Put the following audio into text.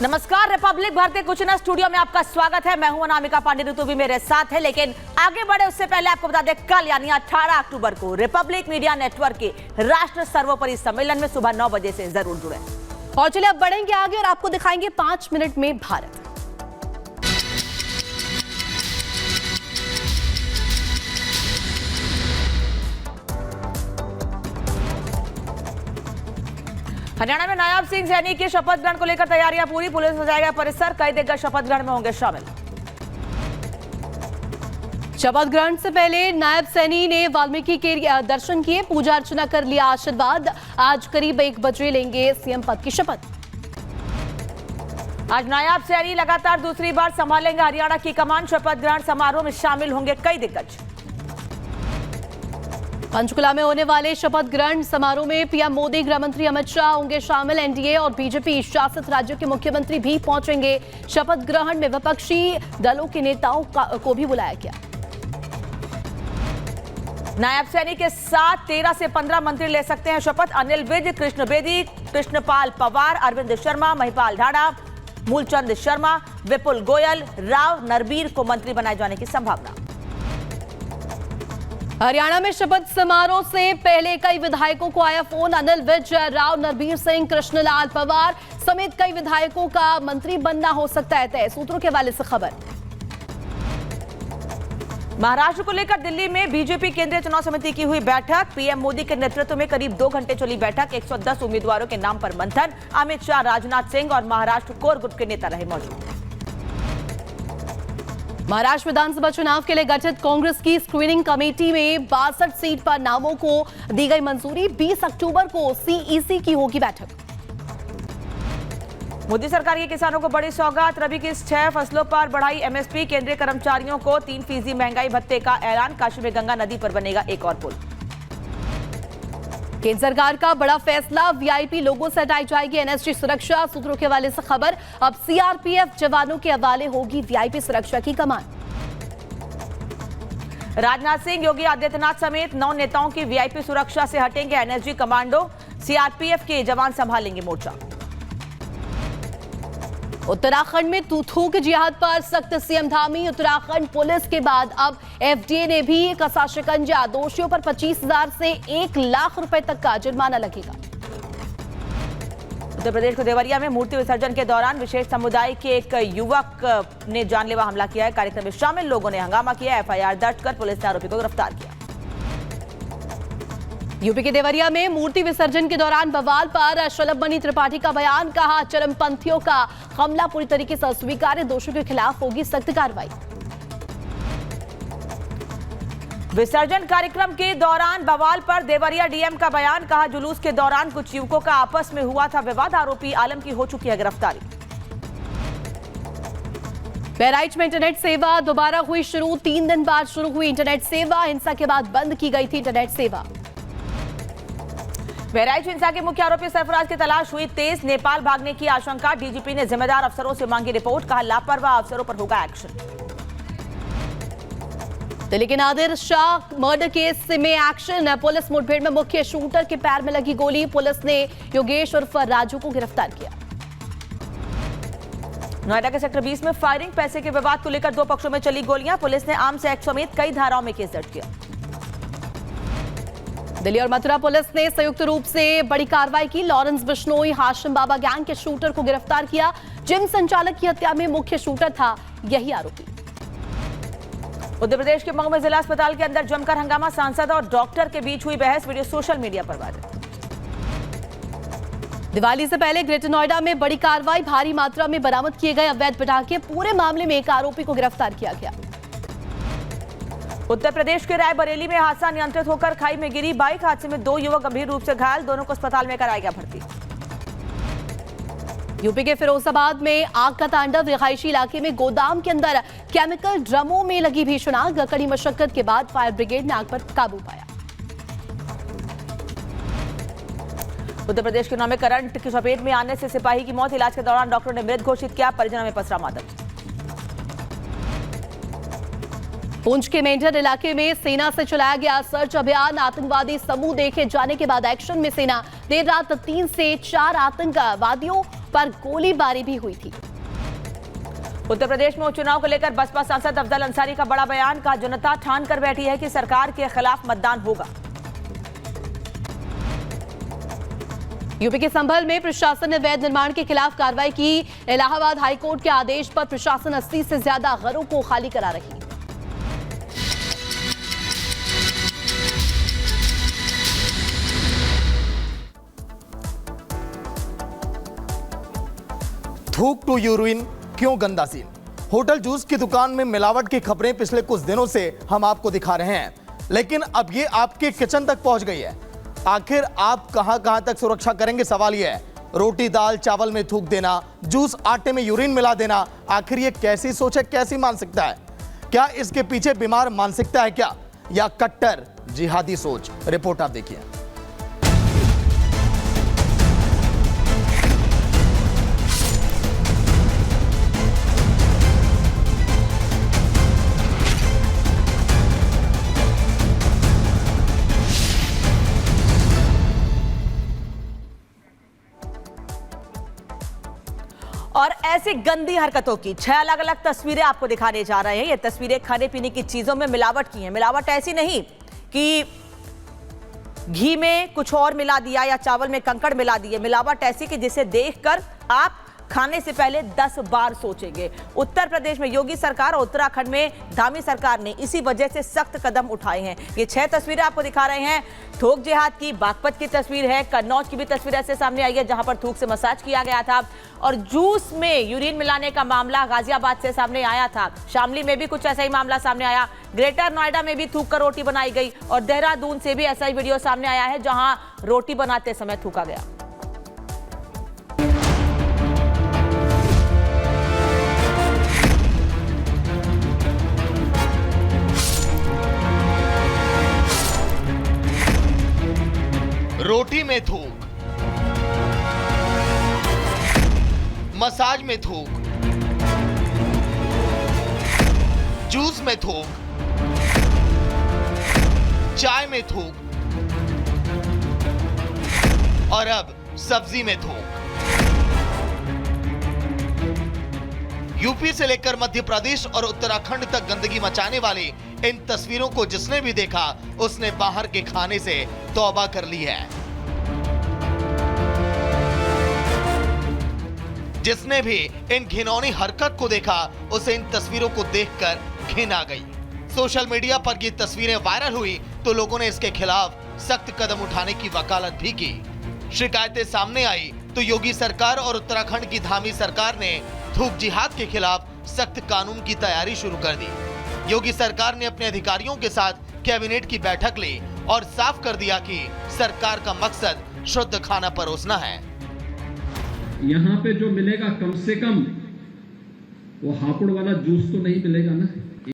नमस्कार, रिपब्लिक भारतीय कुचना स्टूडियो में आपका स्वागत है। मैं हूं अनामिका पांडे, ऋतु भी मेरे साथ है। लेकिन आगे बढ़े उससे पहले आपको बता दें, कल यानी 18 अक्टूबर को रिपब्लिक मीडिया नेटवर्क के राष्ट्र सर्वोपरि सम्मेलन में सुबह 9 बजे से जरूर जुड़े। और चलिए अब बढ़ेंगे आगे और आपको दिखाएंगे 5 मिनट में भारत। हरियाणा में नायब सिंह सैनी के शपथ ग्रहण को लेकर तैयारियां पूरी। पुलिस सजाएगा परिसर, कई दिग्गज शपथ ग्रहण में होंगे शामिल। शपथ ग्रहण से पहले नायब सैनी ने वाल्मीकि के दर्शन किए, पूजा अर्चना कर लिया आशीर्वाद। आज करीब 1 बजे लेंगे सीएम पद की शपथ। आज नायब सैनी लगातार दूसरी बार संभालेंगे हरियाणा की कमान। शपथ ग्रहण समारोह में शामिल होंगे कई दिग्गज। पंचकुला में होने वाले शपथ ग्रहण समारोह में पीएम मोदी, गृह मंत्री अमित शाह होंगे शामिल। एनडीए और बीजेपी शासित राज्यों के मुख्यमंत्री भी पहुंचेंगे। शपथ ग्रहण में विपक्षी दलों के नेताओं को भी बुलाया गया। नायब सैनी के साथ 13 से 15 मंत्री ले सकते हैं शपथ। अनिल विज, कृष्ण बेदी, कृष्णपाल पवार, अरविंद शर्मा, महिपाल ढाडा, मूलचंद शर्मा, विपुल गोयल, राव नरबीर को मंत्री बनाए जाने की संभावना। हरियाणा में शपथ समारोह से पहले कई विधायकों को आया फोन। अनिल विज, राव नरबीर सिंह, कृष्णलाल पवार समेत कई विधायकों का मंत्री बनना हो सकता है तय, सूत्रों के हवाले से खबर। महाराष्ट्र को लेकर दिल्ली में बीजेपी केंद्रीय चुनाव समिति की हुई बैठक। पीएम मोदी के नेतृत्व में करीब 2 घंटे चली बैठक। 110 उम्मीदवारों के नाम पर मंथन। अमित शाह, राजनाथ सिंह और महाराष्ट्र कोर ग्रुप के नेता रहे मौजूद। महाराष्ट्र विधानसभा चुनाव के लिए गठित कांग्रेस की स्क्रीनिंग कमेटी में 62 सीट पर नामों को दी गई मंजूरी। 20 अक्टूबर को सीईसी की होगी बैठक। मोदी सरकार के किसानों को बड़ी सौगात। रबी की 6 फसलों पर बढ़ाई एमएसपी। केंद्रीय कर्मचारियों को 3% महंगाई भत्ते का ऐलान। काशी में गंगा नदी पर बनेगा एक और पुल। केंद्र सरकार का बड़ा फैसला, वीआईपी लोगों से हटाई जाएगी एनएसजी सुरक्षा, सूत्रों के हवाले से खबर। अब सीआरपीएफ जवानों के हवाले होगी वीआईपी सुरक्षा की कमान। राजनाथ सिंह, योगी आदित्यनाथ समेत 9 नेताओं की वीआईपी सुरक्षा से हटेंगे एनएसजी कमांडो। सीआरपीएफ के जवान संभालेंगे मोर्चा। उत्तराखंड में थूक जिहाद पर सख्त सीएम धामी। उत्तराखंड पुलिस के बाद अब एफडीए ने भी कसा शिकंजा। दोषियों पर 25,000 से 1 लाख रुपए तक का जुर्माना लगेगा। उत्तर प्रदेश के देवरिया में मूर्ति विसर्जन के दौरान विशेष समुदाय के एक युवक ने जानलेवा हमला किया है। कार्यक्रम में शामिल लोगों ने हंगामा किया। एफआईआर दर्ज कर पुलिस ने आरोपी को गिरफ्तार किया। यूपी के देवरिया में मूर्ति विसर्जन के दौरान बवाल पर शलभ त्रिपाठी का बयान। कहा, चरमपंथियों का हमला पूरी तरीके से अस्वीकार्य, दोषियों के खिलाफ होगी सख्त कार्रवाई। विसर्जन कार्यक्रम के दौरान बवाल पर देवरिया डीएम का बयान। कहा, जुलूस के दौरान कुछ युवकों का आपस में हुआ था विवाद। आरोपी आलम की हो चुकी है गिरफ्तारी। बहराइच में इंटरनेट सेवा दोबारा हुई शुरू। 3 दिन बाद शुरू हुई इंटरनेट सेवा। हिंसा के बाद बंद की गई थी इंटरनेट सेवा। बहराइच हिंसा के मुख्य आरोपी सरफराज की तलाश हुई तेज। नेपाल भागने की आशंका। डीजीपी ने जिम्मेदार अफसरों से मांगी रिपोर्ट। कहा, लापरवाह अफसरों पर होगा एक्शन। दिल्ली के नादिर शाह मर्डर केस में एक्शन। पुलिस मुठभेड़ में मुख्य शूटर के पैर में लगी गोली। पुलिस ने योगेश उर्फ राजू को गिरफ्तार किया। नोएडा के सेक्टर 20 में फायरिंग। पैसे के विवाद को लेकर 2 पक्षों में चली गोलियां। पुलिस ने आर्म्स एक्ट समेत कई धाराओं में केस दर्ज किया। दिल्ली और मथुरा पुलिस ने संयुक्त रूप से बड़ी कार्रवाई की। लॉरेंस बिश्नोई हाशिम बाबा गैंग के शूटर को गिरफ्तार किया। जिम संचालक की हत्या में मुख्य शूटर था यही आरोपी। उत्तर प्रदेश के मऊ में जिला अस्पताल के अंदर जमकर हंगामा। सांसद और डॉक्टर के बीच हुई बहस। वीडियो सोशल मीडिया पर वायरल। दिवाली से पहले ग्रेटर नोएडा में बड़ी कार्रवाई। भारी मात्रा में बरामद किए गए अवैध पटाखे। पूरे मामले में एक आरोपी को गिरफ्तार किया गया। उत्तर प्रदेश के रायबरेली में हादसा नियंत्रित होकर खाई में गिरी बाइक। हादसे में 2 युवक गंभीर रूप से घायल। दोनों को अस्पताल में कराया गया भर्ती। यूपी के फिरोजाबाद में आग का तांडव। रिहायशी इलाके में गोदाम के अंदर केमिकल ड्रमों में लगी भीषण आग। कड़ी मशक्कत के बाद फायर ब्रिगेड ने आग पर काबू पाया। उत्तर प्रदेश के नौ में करंट की चपेट में आने से सिपाही की मौत। इलाज के दौरान डॉक्टर ने मृत घोषित किया। परिजनों में पसरा मातम। पुंछ के मेंढर इलाके में सेना से चलाया गया सर्च अभियान। आतंकवादी समूह देखे जाने के बाद एक्शन में सेना। देर रात 3 से 4 आतंकवादियों पर गोलीबारी भी हुई थी। उत्तर प्रदेश में उपचुनाव को लेकर बसपा सांसद अफजल अंसारी का बड़ा बयान, कहा जनता ठान कर बैठी है कि सरकार के खिलाफ मतदान होगा। यूपी के संभल में प्रशासन ने अवैध निर्माण के खिलाफ कार्रवाई की। इलाहाबाद हाईकोर्ट के आदेश पर प्रशासन 80 से ज्यादा घरों को खाली करा रही है। थूक टू यूरिन क्यों गंदा सीन? होटल जूस की दुकान में मिलावट की खबरें पिछले कुछ दिनों से हम आपको दिखा रहे हैं, लेकिन अब ये आपके किचन तक पहुंच गई है। आखिर आप कहां तक सुरक्षा करेंगे? सवाल यह है। रोटी दाल चावल में थूक देना, जूस आटे में यूरिन मिला देना, आखिर ये कैसी सोच है, कैसी मानसिकता है? क्या इसके पीछे बीमार मानसिकता है क्या, या कट्टर जिहादी सोच? रिपोर्ट आप देखिए। और ऐसी गंदी हरकतों की 6 अलग अलग तस्वीरें आपको दिखाने जा रहे हैं। ये तस्वीरें खाने पीने की चीजों में मिलावट की हैं। मिलावट ऐसी नहीं कि घी में कुछ और मिला दिया या चावल में कंकड़ मिला दिए। मिलावट ऐसी कि जिसे देखकर आप खाने से पहले 10 बार सोचेंगे। उत्तर प्रदेश में योगी सरकार और उत्तराखंड में धामी सरकार ने इसी वजह से सख्त कदम उठाए हैं। ये 6 तस्वीरें आपको दिखा रहे हैं। थूक जिहाद की, बागपत की तस्वीर है, कन्नौज की भी तस्वीर ऐसे सामने आई है जहां पर थूक से मसाज किया गया था। और जूस में यूरिन मिलाने का मामला गाजियाबाद से सामने आया था। शामली में भी कुछ ऐसा ही मामला सामने आया। ग्रेटर नोएडा में भी थूक कर रोटी बनाई गई और देहरादून से भी ऐसा ही वीडियो सामने आया है जहां रोटी बनाते समय थूका गया। रोटी में थूक, मसाज में थूक, जूस में थूक, चाय में थूक और अब सब्जी में थूक। यूपी से लेकर मध्य प्रदेश और उत्तराखंड तक गंदगी मचाने वाली इन तस्वीरों को जिसने भी देखा उसने बाहर के खाने से तौबा कर ली है। जिसने भी इन घिनौनी हरकत को देखा उसे इन तस्वीरों को देखकर घिन आ गई। सोशल मीडिया पर ये तस्वीरें वायरल हुई तो लोगों ने इसके खिलाफ सख्त कदम उठाने की वकालत भी की। शिकायतें सामने आई तो योगी सरकार और उत्तराखंड की धामी सरकार ने थूक जिहाद के खिलाफ सख्त कानून की तैयारी शुरू कर दी। योगी सरकार ने अपने अधिकारियों के साथ कैबिनेट की बैठक ली और साफ कर दिया कि सरकार का मकसद शुद्ध खाना परोसना है। यहाँ पे जो मिलेगा कम से कम वो हापुड़ वाला जूस तो नहीं मिलेगा ना।